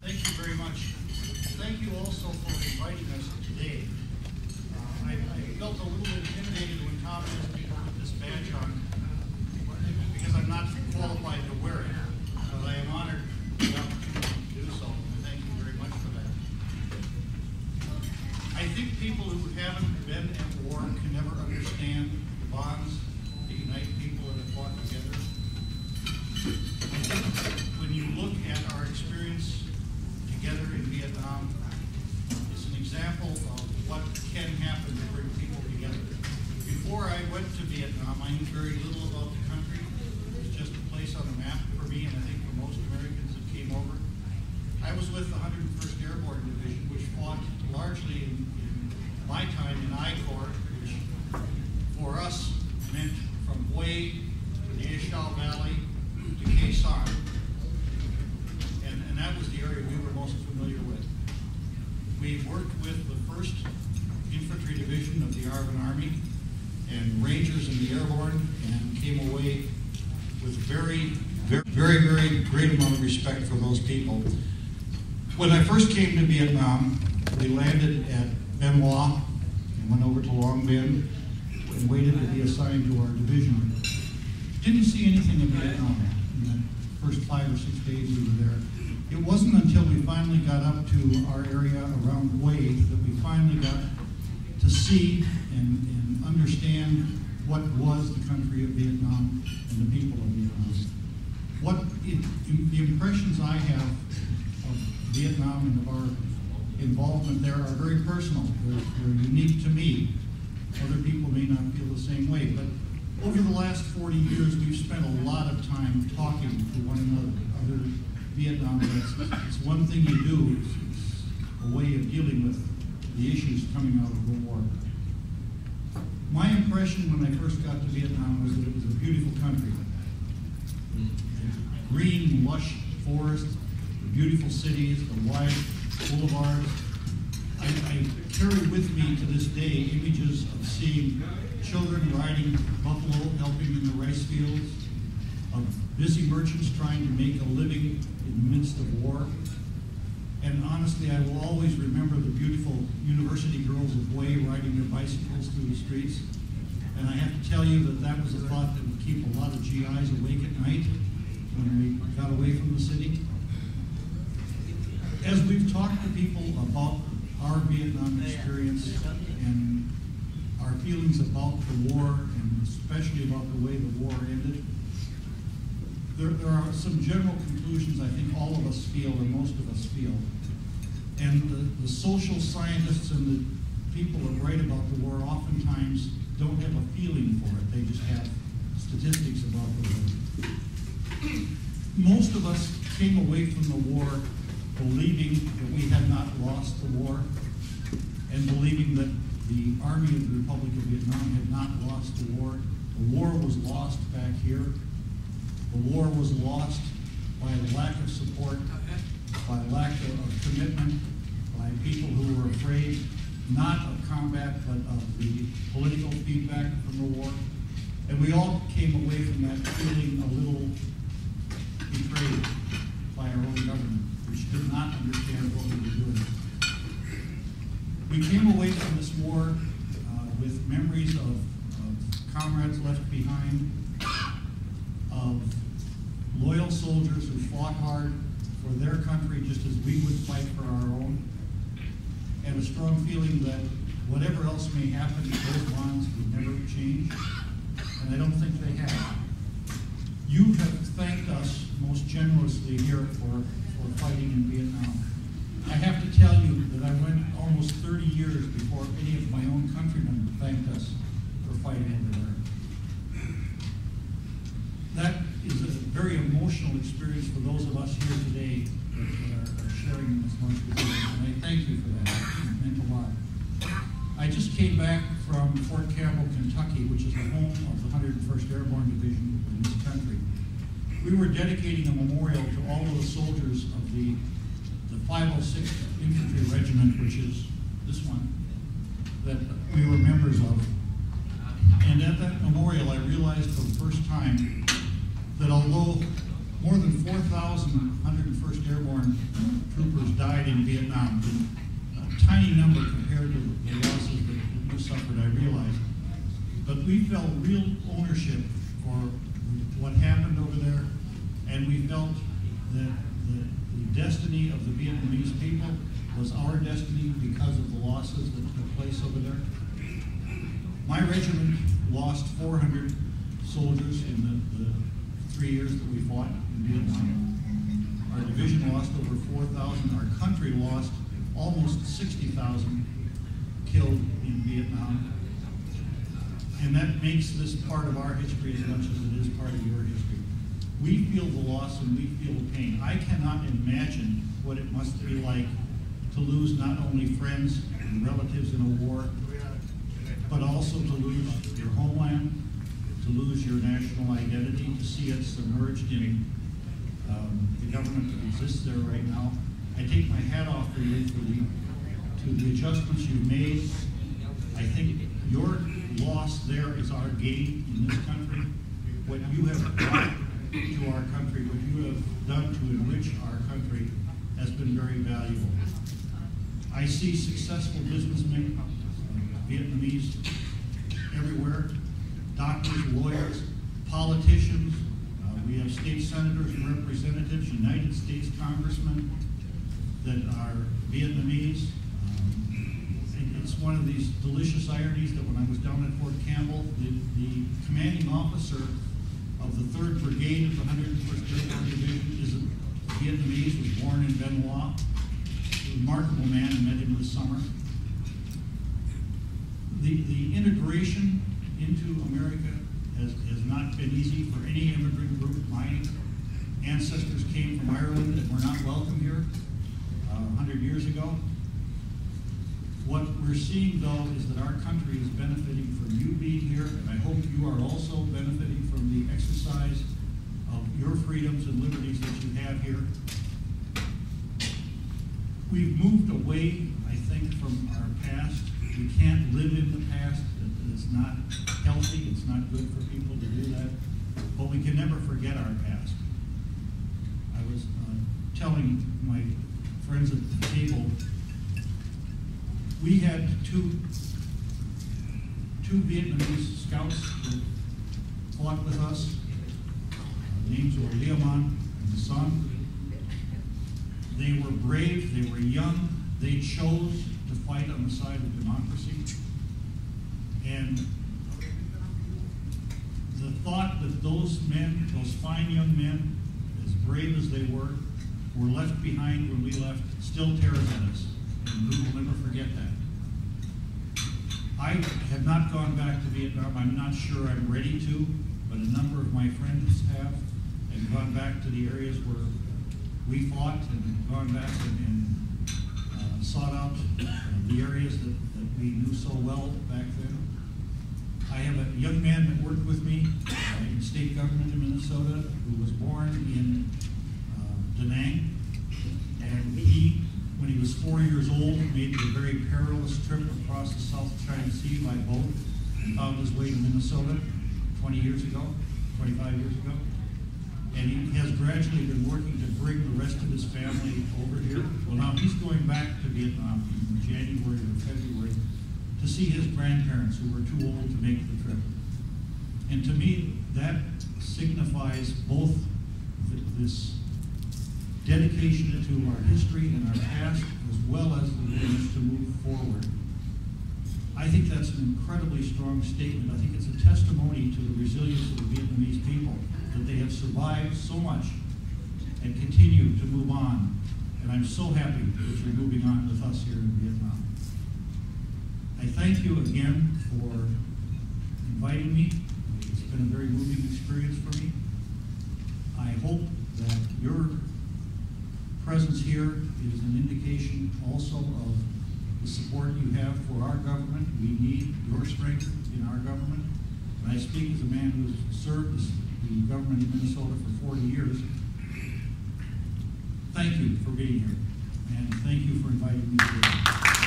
Thank you very much. Thank you also for inviting us today. I felt a little intimidated when Tom asked me to put this badge on because I'm not qualified to wear it, but I am honored for the opportunity to do so. Thank you very much for that. I think people who haven't been at war can never understand the bonds that unite people that have fought together. I think when you look at our experience together in Vietnam, it's an example of what can happen to bring people together. Before I went to Vietnam, I knew very little about the country. It was just a place on the map for me, and I think for most Americans that came over. I was with the 101st Airborne Division, which fought largely in my time in I Corps, which for us meant from Hue to the A Shau Valley to Khe Sanh. And that was the area we were most familiar with. We worked with the 1st Infantry Division of the Arvin Army and Rangers in the Airborne, and came away with very great amount of respect for those people. When I first came to Vietnam, we landed at Bien Hoa and went over to Hoa Bien and waited to be assigned to our division. Didn't see anything of Vietnam in the first 5 or 6 days we were there. It wasn't until we finally got up to our area around Hue that we finally got to see and understand what was the country of Vietnam and the people of Vietnam. The impressions I have of Vietnam and of our involvement there are very personal. They're unique to me. Other people may not feel the same way, but over the last 40 years, we've spent a lot of time talking to one another, other Vietnam vets. It's one thing you do, it's a way of dealing with the issues coming out of the war. My impression when I first got to Vietnam was that it was a beautiful country. Green, lush forests, the beautiful cities, the wide boulevards. I carry with me to this day images of seeing children riding buffalo, helping in the rice fields, of busy merchants trying to make a living in the midst of war. And honestly, I will always remember the beautiful university girls of Hue riding their bicycles through the streets. And I have to tell you that that was a thought that would keep a lot of GIs awake at night when we got away from the city. As we've talked to people about our Vietnam experience and our feelings about the war, and especially about the way the war ended, there are some general conclusions I think all of us feel, or most of us feel. And the social scientists and the people that write about the war oftentimes don't have a feeling for it. They just have statistics about the war. Most of us came away from the war believing that we had not lost the war, and believing that the Army of the Republic of Vietnam had not lost the war. The war was lost back here. The war was lost by a lack of support, by a lack of commitment, by people who were afraid not of combat, but of the political feedback from the war. And we all came away from that feeling a little betrayed by our own government, which did not understand what we were doing. We came away from this war with memories of comrades left behind, of loyal soldiers who fought hard for their country just as we would fight for our own, and a strong feeling that whatever else may happen, those bonds would never change, and I don't think they have. You have thanked us most generously here for fighting in Vietnam. I have to tell you that I went almost 30 years before any of my own countrymen thanked us for fighting over there. That is a very emotional experience for those of us here today that are sharing this lunch with you, and I thank you for that. It meant a lot. I just came back from Fort Campbell, Kentucky, which is the home of the 101st Airborne Division in this country. We were dedicating a memorial to all of the soldiers of the 506th Infantry Regiment, which is this one, that we were members of. And at that memorial, I realized for the first time that although More than 4,000 101st Airborne troopers died in Vietnam. A tiny number compared to the losses that you suffered, I realize. But we felt real ownership for what happened over there, and we felt that the destiny of the Vietnamese people was our destiny because of the losses that took place over there. My regiment lost 400 soldiers in the 3 years that we fought in Vietnam. Our division lost over 4,000. Our country lost almost 60,000 killed in Vietnam. And that makes this part of our history as much as it is part of your history. We feel the loss and we feel the pain. I cannot imagine what it must be like to lose not only friends and relatives in a war, but also to lose your homeland, to lose your national identity, to see it submerged in the government that exists there right now. I take my hat off for you to the adjustments you've made. I think your loss there is our gain in this country. What you have brought to our country, what you have done to enrich our country has been very valuable. I see successful businessmen, Vietnamese everywhere, doctors, lawyers, politicians. We have state senators and representatives, United States congressmen that are Vietnamese. It's one of these delicious ironies that when I was down at Fort Campbell, the commanding officer of the 3rd Brigade of the 101st Airborne Division is a Vietnamese, was born in Ben Hoa. A remarkable man, I met him this summer. The integration into America has not been easy for any immigrant group. My ancestors came from Ireland and were not welcome here 100 years ago. What we're seeing, though, is that our country is benefiting from you being here, and I hope you are also benefiting from the exercise of your freedoms and liberties that you have here. We've moved away, I think, from our past. We can't live in the past. It's not healthy. It's not good for people to do that. But we can never forget our past. I was telling my friends at the table, we had two Vietnamese scouts that fought with us. Their names were Leomon and Son. They were brave, they were young, they chose to fight on the side of democracy. And the thought that those men, those fine young men, as brave as they were left behind when we left, still tears at us. And we will never forget that. I have not gone back to Vietnam. I'm not sure I'm ready to, but a number of my friends have, and gone back to the areas where we fought and gone back and sought out the areas that we knew so well back then. I have a young man that worked with me in state government in Minnesota who was born in Da Nang, and he, when he was 4 years old, made a very perilous trip across the South China Sea by boat and found his way to Minnesota 20 years ago, 25 years ago. And he has gradually been working to bring the rest of his family over here. Well, now he's going back to Vietnam in January or February to see his grandparents who were too old to make the trip. And to me, that signifies both this dedication to our history and our past, as well as the willingness to move forward. I think that's an incredibly strong statement. I think it's a testimony to the resilience of the Vietnamese people, that they have survived so much and continue to move on. And I'm so happy that you're moving on with us here in Vietnam. I thank you again for inviting me. It's been a very moving experience for me. I hope that your presence here is an indication also of the support you have for our government. We need your strength in our government. And I speak as a man who has served the government of Minnesota for 40 years. Thank you for being here, and thank you for inviting me today.